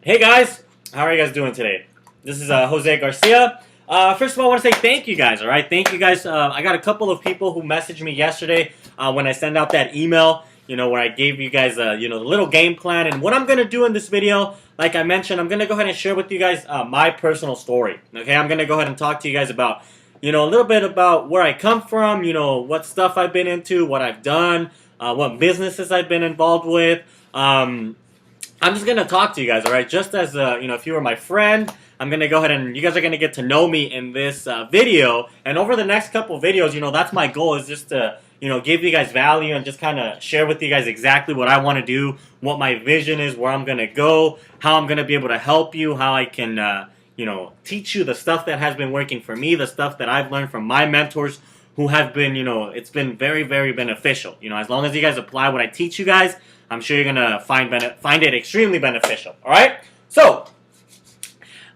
Hey guys, how are you guys doing today? This is Jose Garcia. First of all, I want to say thank you guys, alright? Thank you guys. I got a couple of people who messaged me yesterday when I sent out that email, where I gave you guys, the little game plan. And what I'm going to do in this video, like I mentioned, I'm going to go ahead and share with you guys my personal story, okay? I'm going to go ahead and talk to you guys about, a little bit about where I come from, what stuff I've been into, what I've done, what businesses I've been involved with. I'm just gonna talk to you guys, all right? Just as if you were my friend, I'm gonna go ahead and you guys are gonna get to know me in this video. And over the next couple of videos, that's my goal is just to give you guys value and just kind of share with you guys exactly what I want to do, what my vision is, where I'm gonna go, how I'm gonna be able to help you, how I can teach you the stuff that has been working for me, the stuff that I've learned from my mentors who have been it's been very, very beneficial. As long as you guys apply what I teach you guys, I'm sure you're gonna find it extremely beneficial. All right, so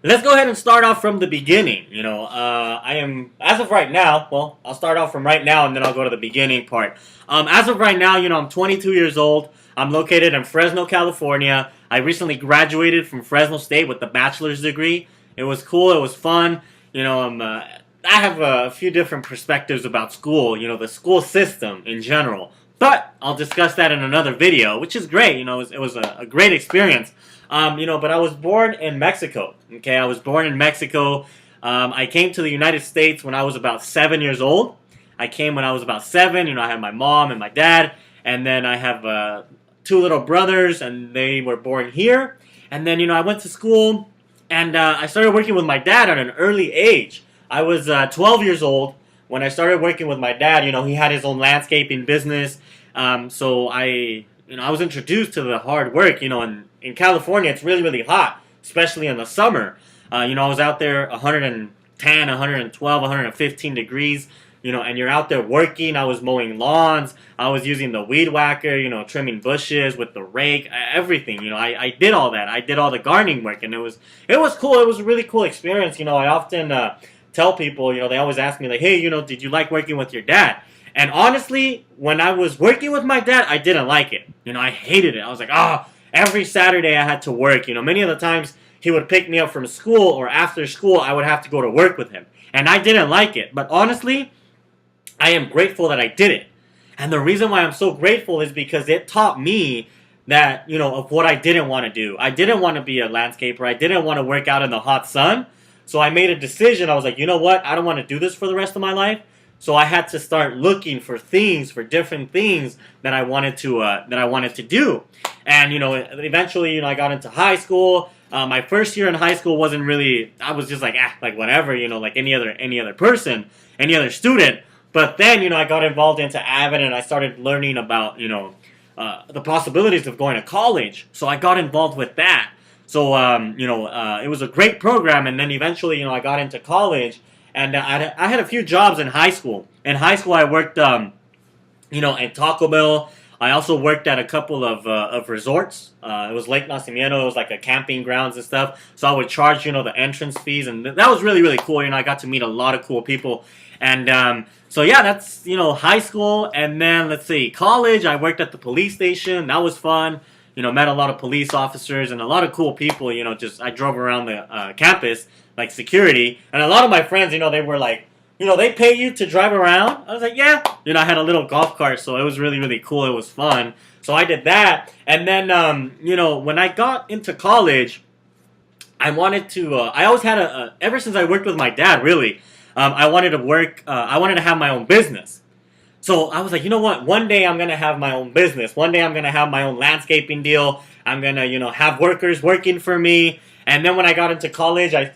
let's go ahead and start off from the beginning. I am as of right now. Well, I'll start off from right now, and then I'll go to the beginning part. As of right now, I'm 22 years old. I'm located in Fresno, California. I recently graduated from Fresno State with a bachelor's degree. It was cool. It was fun. I have a few different perspectives about school. The school system in general. But I'll discuss that in another video, which is great. It was a great experience. But I was born in Mexico. Okay, I was born in Mexico. I came to the United States when I was about 7 years old. I came when I was about 7. I had my mom and my dad, and then I have 2 little brothers, and they were born here. And then I went to school, and I started working with my dad at an early age. I was 12 years old when I started working with my dad. He had his own landscaping business. So I was introduced to the hard work. In California, it's really, really hot, especially in the summer. I was out there 110, 112, 115 degrees, and you're out there working. I was mowing lawns. I was using the weed whacker, trimming bushes with the rake, everything. I did all that. I did all the gardening work, and it was cool. It was a really cool experience. I often tell people, they always ask me, like, hey, did you like working with your dad? And honestly, when I was working with my dad, I didn't like it. I hated it. I was like, every Saturday I had to work. Many of the times he would pick me up from school, or after school I would have to go to work with him. And I didn't like it. But honestly, I am grateful that I did it. And the reason why I'm so grateful is because it taught me that, of what I didn't want to do. I didn't want to be a landscaper. I didn't want to work out in the hot sun. So I made a decision. I was like, you know what? I don't want to do this for the rest of my life. So I had to start looking for different things that I wanted to do. And eventually, I got into high school. My first year in high school wasn't really. I was just like whatever, like any other person, any other student. But then, I got involved into Avid, and I started learning about the possibilities of going to college. So I got involved with that. So it was a great program. And then eventually, I got into college. And I had a few jobs in high school. In high school, I worked, at Taco Bell. I also worked at a couple of resorts. It was Lake Nacimiento. It was like a camping grounds and stuff. So I would charge, the entrance fees. And that was really, really cool. I got to meet a lot of cool people. And so, yeah, that's, high school. And then, let's see, college. I worked at the police station. That was fun. Met a lot of police officers and a lot of cool people. I drove around the campus, like security. And a lot of my friends, they were like, they pay you to drive around? I was like, yeah. I had a little golf cart, so it was really, really cool. It was fun. So I did that. And then, when I got into college, I wanted to, I always had ever since I worked with my dad, really, I wanted to work, I wanted to have my own business. So I was like, you know what? One day I'm going to have my own business. One day I'm going to have my own landscaping deal. I'm going to, have workers working for me. And then when I got into college, I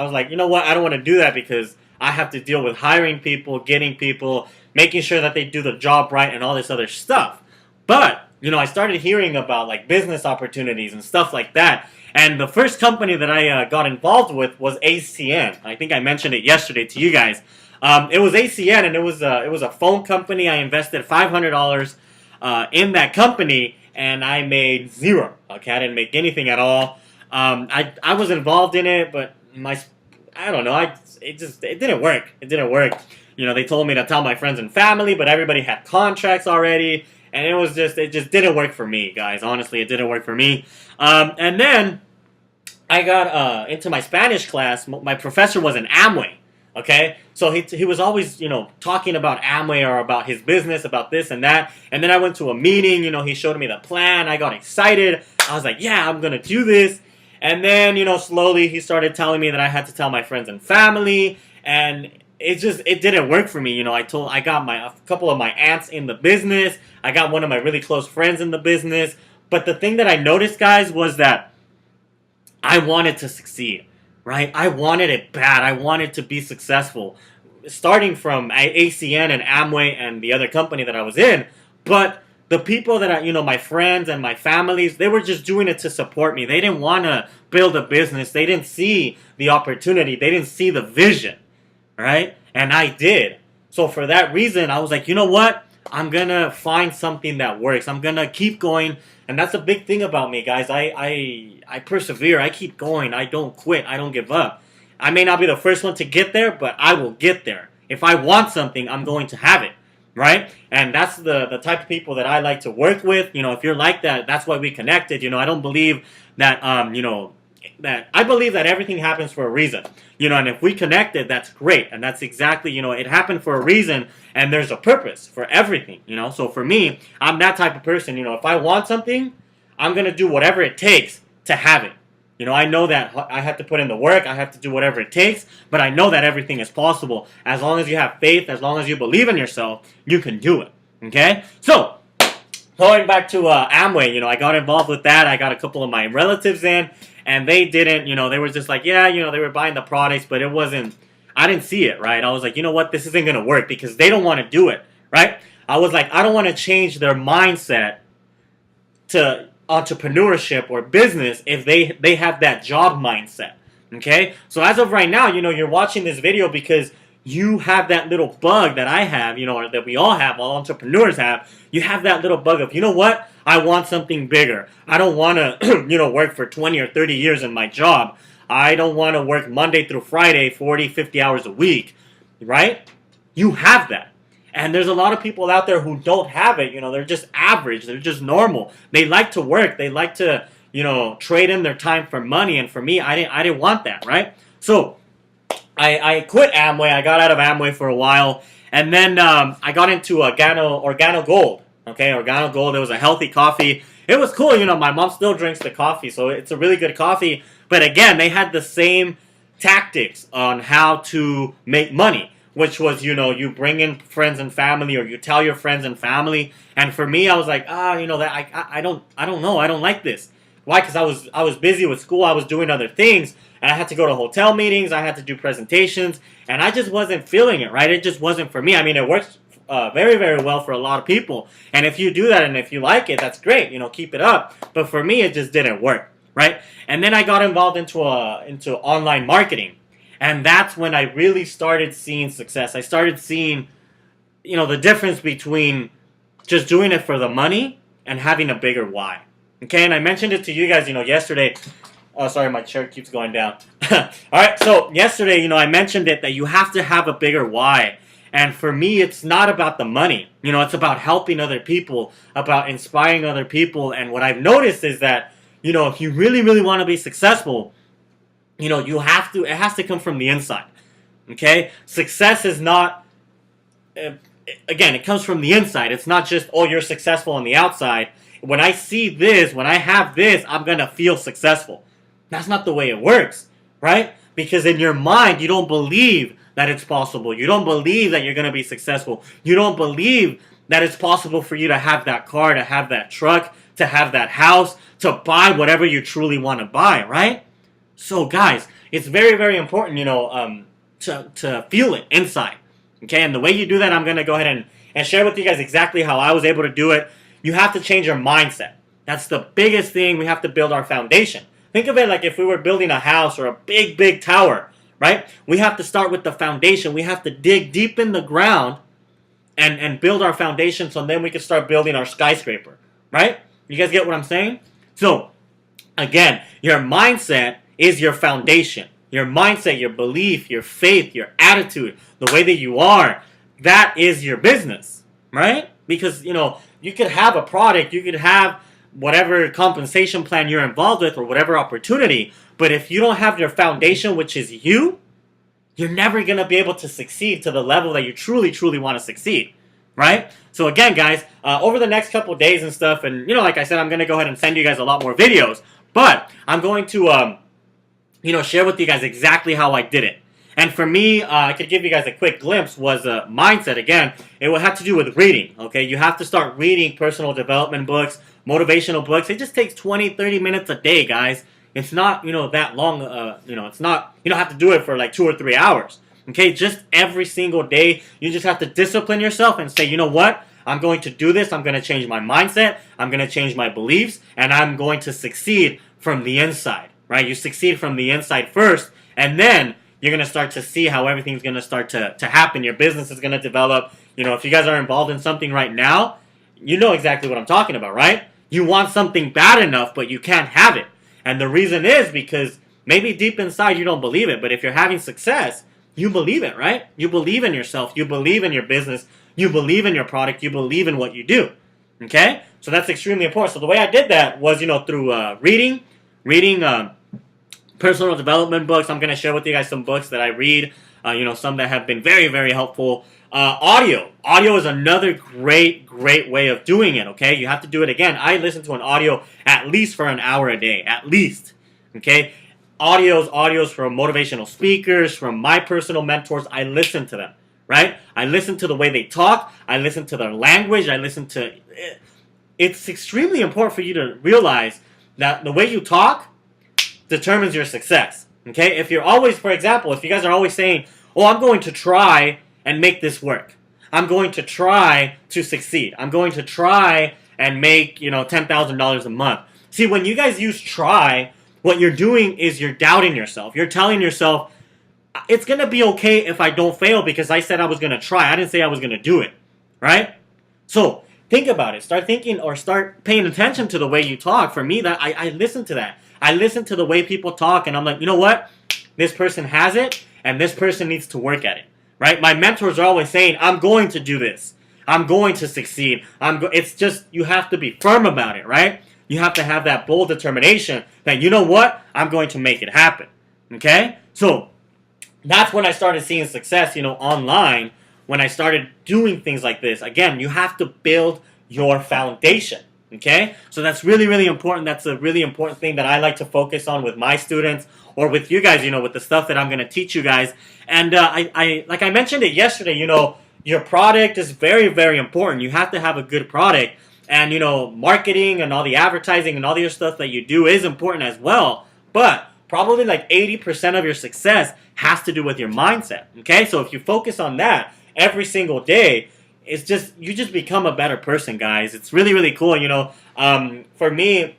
was like, you know what? I don't want to do that because I have to deal with hiring people, getting people, making sure that they do the job right and all this other stuff. But, I started hearing about like business opportunities and stuff like that. And the first company that I got involved with was ACN. I think I mentioned it yesterday to you guys. It was ACN, and it was a phone company. I invested $500 in that company, and I made zero. Okay, I didn't make anything at all. I was involved in it, but I don't know. It didn't work. It didn't work. They told me to tell my friends and family, but everybody had contracts already, and it just didn't work for me, guys. Honestly, it didn't work for me. And then I got into my Spanish class. My professor was an Amway. Okay, so he was always talking about Amway or about his business, about this and that. And then I went to a meeting. He showed me the plan. I got excited. I was like, yeah, I'm gonna do this. And then slowly he started telling me that I had to tell my friends and family, and it didn't work for me. I got a couple of my aunts in the business. I got one of my really close friends in the business. But the thing that I noticed, guys, was that I wanted to succeed, right? I wanted it bad. I wanted to be successful, starting from ACN and Amway and the other company that I was in. But the people that my friends and my families, they were just doing it to support me. They didn't want to build a business. They didn't see the opportunity. They didn't see the vision, right? And I did. So for that reason, I was like, you know what? I'm going to find something that works. I'm going to keep going. And that's a big thing about me, guys. I persevere. I keep going. I don't quit. I don't give up. I may not be the first one to get there, but I will get there. If I want something, I'm going to have it, right? And that's the type of people that I like to work with. If you're like that, that's why we connected. I don't believe that, that I believe that everything happens for a reason. And if we connected, that's great. And that's exactly, it happened for a reason, and there's a purpose for everything, So for me, I'm that type of person. If I want something, I'm going to do whatever it takes to have it. I know that I have to put in the work, I have to do whatever it takes, but I know that everything is possible. As long as you have faith, as long as you believe in yourself, you can do it. Okay? So, going back to Amway, I got involved with that. I got a couple of my relatives in, and they didn't, they were just like, yeah, they were buying the products, but it wasn't, I didn't see it, right? I was like, you know what, this isn't going to work because they don't want to do it, right? I was like, I don't want to change their mindset to entrepreneurship or business if they have that job mindset, okay? So as of right now, you're watching this video because you have that little bug that I have, or that we all have, all entrepreneurs have. You have that little bug of, you know what? I want something bigger. I don't want to, work for 20 or 30 years in my job. I don't want to work Monday through Friday, 40, 50 hours a week, right? You have that. And there's a lot of people out there who don't have it. They're just average. They're just normal. They like to work. They like to, trade in their time for money. And for me, I didn't want that, right? So I quit Amway. I got out of Amway for a while. And then I got into Organo Gold. Okay, Organo Gold. It was a healthy coffee. It was cool. My mom still drinks the coffee. So it's a really good coffee. But again, they had the same tactics on how to make money, which was, you bring in friends and family, or you tell your friends and family. And for me, I was like, that I don't know. I don't like this. Why? Because I was busy with school. I was doing other things, and I had to go to hotel meetings. I had to do presentations, and I just wasn't feeling it, right? It just wasn't for me. I mean, it works very, very well for a lot of people. And if you do that, and if you like it, that's great. Keep it up. But for me, it just didn't work, right? And then I got involved into online marketing. And that's when I really started seeing success. I started seeing, the difference between just doing it for the money and having a bigger why. Okay, and I mentioned it to you guys, yesterday. Oh, sorry, my chair keeps going down. All right, so yesterday, I mentioned it that you have to have a bigger why. And for me, it's not about the money. It's about helping other people, about inspiring other people. And what I've noticed is that, if you really, really want to be successful, it has to come from the inside, okay? Success is not, again, it comes from the inside. It's not just, oh, you're successful on the outside. When I see this, when I have this, I'm going to feel successful. That's not the way it works, right? Because in your mind, you don't believe that it's possible. You don't believe that you're going to be successful. You don't believe that it's possible for you to have that car, to have that truck, to have that house, to buy whatever you truly want to buy, right? So guys, it's very, very important, to feel it inside. Okay, and the way you do that, I'm going to go ahead and share with you guys exactly how I was able to do it. You have to change your mindset. That's the biggest thing. We have to build our foundation. Think of it like if we were building a house or a big, big tower, right? We have to start with the foundation. We have to dig deep in the ground and build our foundation, so then we can start building our skyscraper, right? You guys get what I'm saying? So, again, your mindset is your foundation. Your mindset, your belief, your faith, your attitude, the way that you are, that is your business, right? Because, you could have a product, you could have whatever compensation plan you're involved with or whatever opportunity. But if you don't have your foundation, which is you, you're never going to be able to succeed to the level that you truly, truly want to succeed, right? So again, guys, over the next couple days and stuff, and, like I said, I'm going to go ahead and send you guys a lot more videos, but I'm going to, share with you guys exactly how I did it. And for me, I could give you guys a quick glimpse, was mindset. Again, it would have to do with reading, okay? You have to start reading personal development books, motivational books. It just takes 20, 30 minutes a day, guys. It's not, that long, it's not, you don't have to do it for like 2 or 3 hours, okay? Just every single day, you just have to discipline yourself and say, you know what? I'm going to do this. I'm going to change my mindset. I'm going to change my beliefs, and I'm going to succeed from the inside, right? You succeed from the inside first, and then you're going to start to see how everything's going to start to happen. Your business is going to develop. If you guys are involved in something right now, you know exactly what I'm talking about, right? You want something bad enough, but you can't have it. And the reason is because maybe deep inside you don't believe it, but if you're having success, you believe it, right? You believe in yourself. You believe in your business. You believe in your product. You believe in what you do, okay? So that's extremely important. So the way I did that was, through reading personal development books. I'm going to share with you guys some books that I read, some that have been very, very helpful. Audio is another great way of doing it, okay? You have to do it again. I listen to an audio at least for an hour a day, at least, okay? Audios from motivational speakers, from my personal mentors. I listen to them, right? I listen to the way they talk. I listen to their language. It's extremely important for you to realize that the way you talk determines your success, okay? If you're always, for example, if you guys are always saying, oh, I'm going to try and make this work. I'm going to try to succeed. I'm going to try and make, $10,000 a month. See, when you guys use try, what you're doing is you're doubting yourself. You're telling yourself, it's going to be okay if I don't fail because I said I was going to try. I didn't say I was going to do it, right? So think about it. Start thinking or start paying attention to the way you talk. For me, that I listen to that. I listen to the way people talk, and I'm like, you know what? This person has it, and this person needs to work at it, right? My mentors are always saying, I'm going to do this. I'm going to succeed. It's just, you have to be firm about it, right? You have to have that bold determination that, you know what? I'm going to make it happen, okay? So that's when I started seeing success, online, when I started doing things like this. Again, you have to build your foundation. Okay, so that's really, really important. That's a really important thing that I like to focus on with my students or with you guys, with the stuff that I'm going to teach you guys. And I like I mentioned it yesterday, your product is very, very important. You have to have a good product. And, marketing and all the advertising and all the other stuff that you do is important as well. But probably like 80% of your success has to do with your mindset. Okay, so if you focus on that every single day, it's just, you just become a better person, guys. It's really, really cool. For me,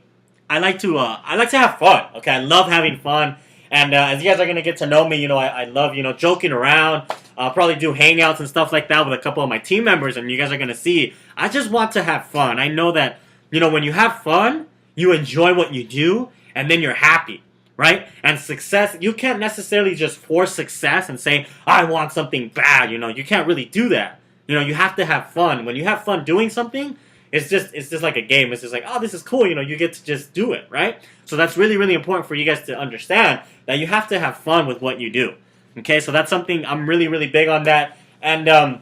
I like to have fun. Okay, I love having fun. And as you guys are gonna get to know me, I love joking around. I'll probably do hangouts and stuff like that with a couple of my team members, and you guys are gonna see. I just want to have fun. I know that when you have fun, you enjoy what you do, and then you're happy, right? And success, you can't necessarily just force success and say, I want something bad. You can't really do that. You have to have fun. When you have fun doing something, it's just like a game. It's just like, oh, this is cool. You get to just do it, right? So that's really, really important for you guys to understand that you have to have fun with what you do. Okay, so that's something I'm really, really big on that. And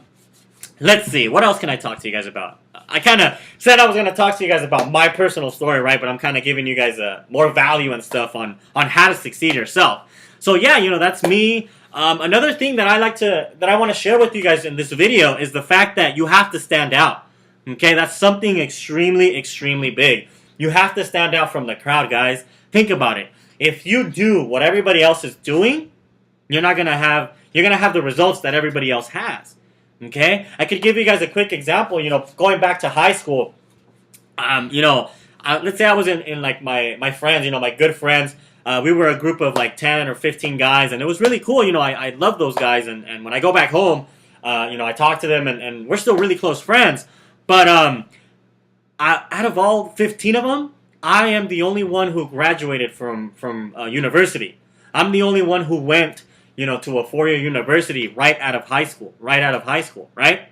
let's see, what else can I talk to you guys about? I kind of said I was going to talk to you guys about my personal story, right? But I'm kind of giving you guys more value and stuff on how to succeed yourself. So yeah, that's me. Another thing that I want to share with you guys in this video is the fact that you have to stand out. Okay, that's something extremely, extremely big. You have to stand out from the crowd, guys. Think about it. If you do what everybody else is doing, you're gonna have the results that everybody else has. Okay, I could give you guys a quick example. Going back to high school, let's say I was in like my friends, my good friends. We were a group of like 10 or 15 guys, and it was really cool. I love those guys, and when I go back home, I talk to them, and we're still really close friends. But out of all 15 of them, I am the only one who graduated from university. I'm the only one who went, to a 4-year university right out of high school, right?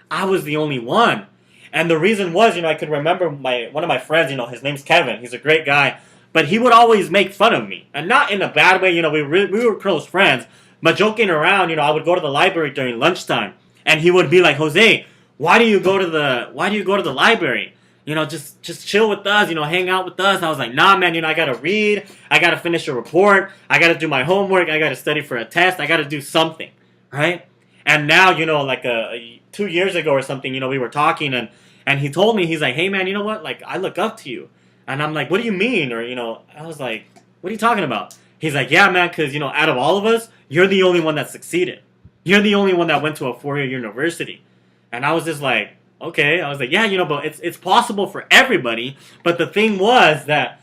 I was the only one. And the reason was, I could remember one of my friends, his name's Kevin. He's a great guy. But he would always make fun of me. And not in a bad way, we were close friends. But joking around, I would go to the library during lunchtime. And he would be like, Jose, why do you go to the library? Just chill with us, hang out with us. I was like, nah, man, I gotta read. I gotta finish a report. I gotta do my homework. I gotta study for a test. I gotta do something, right? And now, like 2 years ago or something, we were talking and he told me, he's like, hey, man, you know what? Like, I look up to you. And I'm like, what do you mean? Or, I was like, what are you talking about? He's like, yeah, man, because, out of all of us, you're the only one that succeeded. You're the only one that went to a 4-year university. And I was just like, okay. I was like, yeah, but it's possible for everybody. But the thing was that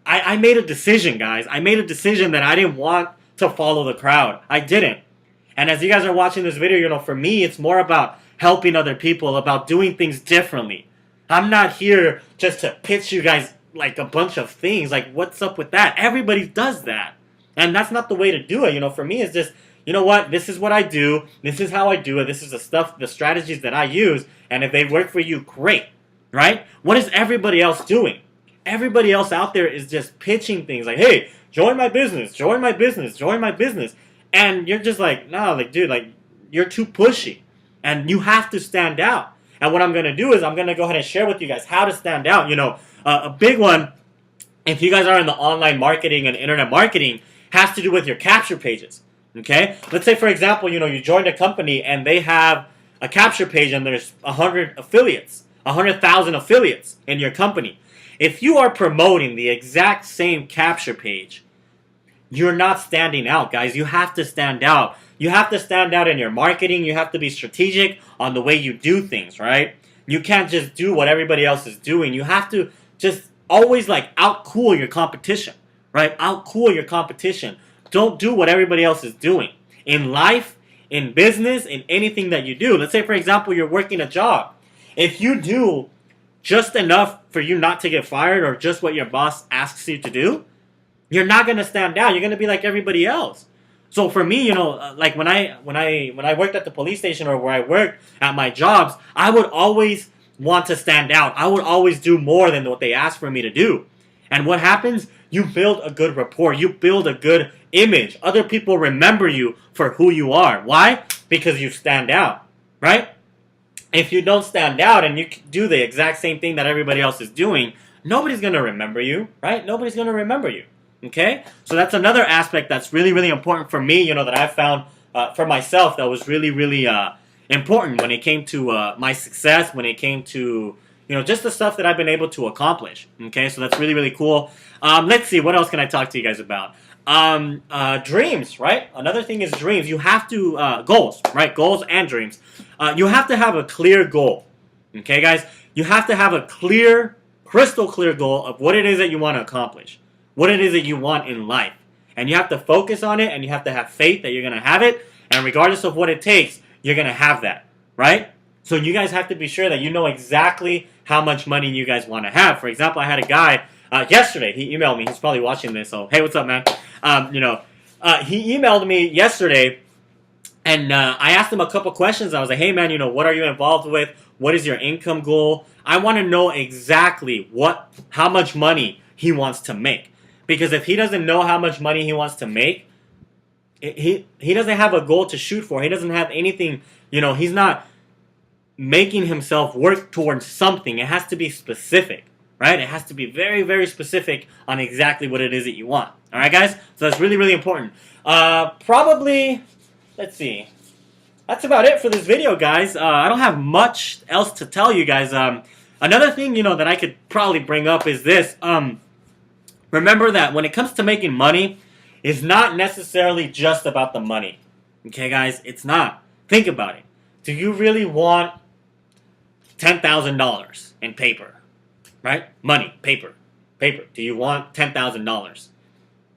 I made a decision, guys. I made a decision that I didn't want to follow the crowd. I didn't. And as you guys are watching this video, for me, it's more about helping other people, about doing things differently. I'm not here just to pitch you guys like a bunch of things. Like, what's up with that? Everybody does that. And that's not the way to do it. For me, it's just, what? This is what I do. This is how I do it. This is the strategies that I use. And if they work for you, great. Right? What is everybody else doing? Everybody else out there is just pitching things like, hey, join my business, join my business, join my business. And you're just like, no, like, dude, like, you're too pushy. And you have to stand out. And what I'm going to do is I'm going to go ahead and share with you guys how to stand out. A big one, if you guys are in the online marketing and internet marketing, has to do with your capture pages. Okay? Let's say, for example, you joined a company and they have a capture page and there's 100 affiliates, 100,000 affiliates in your company. If you are promoting the exact same capture page, you're not standing out, guys. You have to stand out. You have to stand out in your marketing. You have to be strategic on the way you do things, right? You can't just do what everybody else is doing. You have to just always out-cool your competition, right? Out-cool your competition. Don't do what everybody else is doing. In life, in business, in anything that you do. Let's say, for example, you're working a job. If you do just enough for you not to get fired or just what your boss asks you to do, you're not going to stand out. You're going to be like everybody else. So for me, like when I worked at the police station or where I worked at my jobs, I would always want to stand out. I would always do more than what they asked for me to do. And what happens? You build a good rapport. You build a good image. Other people remember you for who you are. Why? Because you stand out, right? If you don't stand out and you do the exact same thing that everybody else is doing, nobody's going to remember you, right? Nobody's going to remember you. Okay? So that's another aspect that's really, really important for me, that I found for myself that was really, really important when it came to my success, when it came to, just the stuff that I've been able to accomplish. Okay? So that's really, really cool. Let's see. What else can I talk to you guys about? Dreams, right? Another thing is dreams. You have to, goals, right? Goals and dreams. You have to have a clear goal. Okay, guys? You have to have a clear, crystal clear goal of what it is that you want to accomplish. What it is that you want in life. And you have to focus on it, and you have to have faith that you're going to have it. And regardless of what it takes, you're going to have that, right? So you guys have to be sure that you know exactly how much money you guys want to have. For example, I had a guy yesterday. He emailed me. He's probably watching this. So, hey, what's up, man? He emailed me yesterday, and I asked him a couple questions. I was like, hey, man, what are you involved with? What is your income goal? I want to know exactly how much money he wants to make. Because if he doesn't know how much money he wants to make, he doesn't have a goal to shoot for. He doesn't have anything, he's not making himself work towards something. It has to be specific, right? It has to be very, very specific on exactly what it is that you want. All right, guys? So that's really, really important. Probably, let's see. That's about it for this video, guys. I don't have much else to tell you guys. Another thing, that I could probably bring up is this. Remember that when it comes to making money, it's not necessarily just about the money. Okay, guys? It's not. Think about it. Do you really want $10,000 in paper? Right? Money, paper. Do you want $10,000?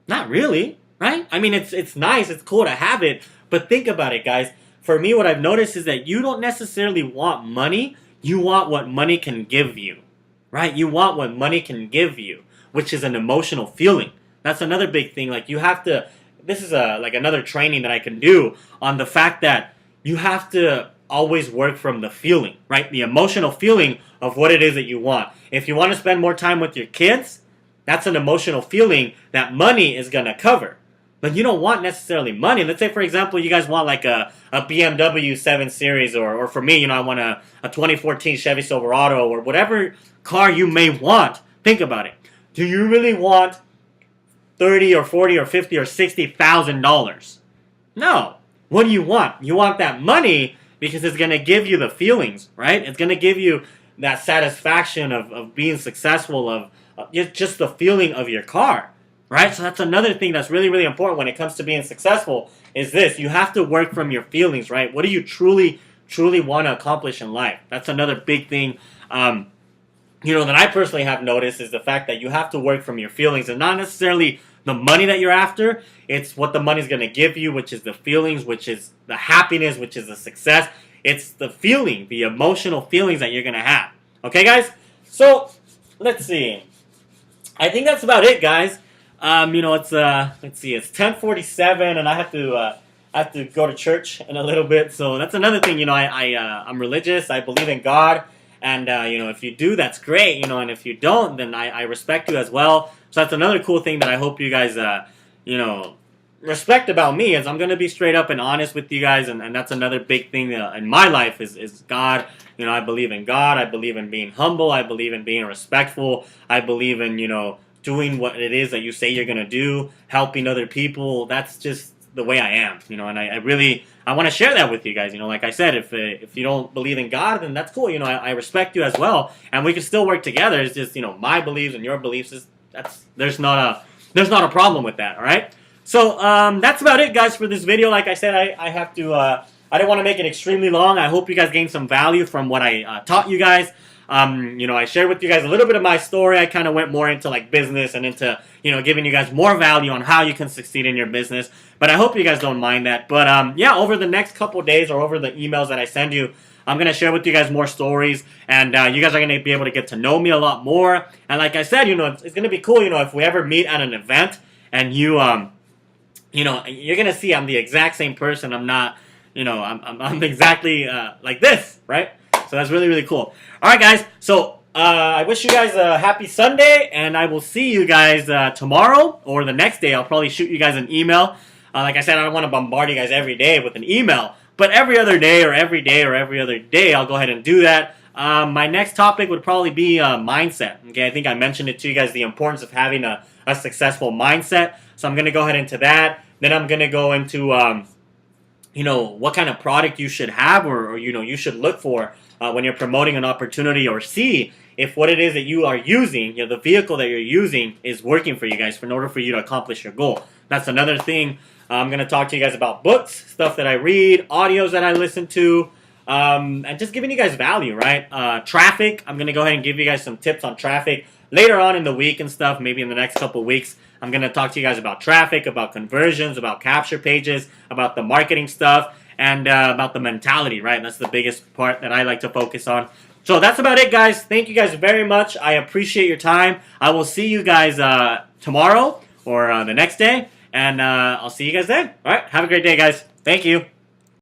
Not really, right? I mean, it's nice, it's cool to have it, but think about it, guys. For me, what I've noticed is that you don't necessarily want money. You want what money can give you, right? You want what money can give you, which is an emotional feeling. That's another big thing. Like, you have to, this is like another training that I can do on the fact that you have to always work from the feeling, right? The emotional feeling of what it is that you want. If you want to spend more time with your kids, that's an emotional feeling that money is going to cover. But you don't want necessarily money. Let's say, for example, you guys want like a BMW 7 Series, or for me, I want a 2014 Chevy Silverado, or whatever car you may want. Think about it. Do you really want $30 or $40 or $50 or $60,000? No. What do you want? You want that money because it's going to give you the feelings, right? It's going to give you that satisfaction of being successful, of just the feeling of your car, right? So that's another thing that's really, really important when it comes to being successful is this. You have to work from your feelings, right? What do you truly, truly want to accomplish in life? That's another big thing, that I personally have noticed is the fact that you have to work from your feelings and not necessarily the money that you're after. It's what the money's going to give you, which is the feelings, which is the happiness, which is the success. It's the feeling, the emotional feelings that you're going to have. Okay, guys? So, let's see. I think that's about it, guys. It's let's see, it's 10:47, and I have to go to church in a little bit. So that's another thing. I'm religious. I believe in God, and if you do, that's great. And if you don't, then I respect you as well. So that's another cool thing that I hope you guys respect about me is I'm gonna be straight up and honest with you guys, and that's another big thing in my life is God. I believe in God. I believe in being humble. I believe in being respectful. I believe in doing what it is that you say you're gonna do, helping other people. That's just the way I am, and I want to share that with you guys. Like I said, if you don't believe in God, then that's cool. I respect you as well, and we can still work together. It's just my beliefs and your beliefs there's not a problem with that. All right. So that's about it, guys, for this video. Like I said, I have to. I didn't want to make it extremely long. I hope you guys gained some value from what I taught you guys. I shared with you guys a little bit of my story. I kind of went more into like business and into, giving you guys more value on how you can succeed in your business. But I hope you guys don't mind that. But over the next couple days or over the emails that I send you, I'm going to share with you guys more stories. And you guys are going to be able to get to know me a lot more. And like I said, it's going to be cool, if we ever meet at an event and you're going to see I'm the exact same person. I'm not, I'm exactly like this, right? So that's really, really cool. All right, guys. So I wish you guys a happy Sunday, and I will see you guys tomorrow or the next day. I'll probably shoot you guys an email. Like I said, I don't want to bombard you guys every day with an email, but every other day or every day or every other day, I'll go ahead and do that. My next topic would probably be mindset. Okay, I think I mentioned it to you guys, the importance of having a successful mindset. So I'm going to go ahead into that. Then I'm going to go into, what kind of product you should have or you should look for when you're promoting an opportunity, or see if what it is that you are using, the vehicle that you're using is working for you guys in order for you to accomplish your goal. That's another thing. I'm going to talk to you guys about books, stuff that I read, audios that I listen to, and just giving you guys value, right? Traffic. I'm going to go ahead and give you guys some tips on traffic later on in the week and stuff, maybe in the next couple of weeks. I'm going to talk to you guys about traffic, about conversions, about capture pages, about the marketing stuff, and about the mentality, right? That's the biggest part that I like to focus on. So that's about it, guys. Thank you guys very much. I appreciate your time. I will see you guys tomorrow or the next day, and I'll see you guys then. All right, have a great day, guys. Thank you.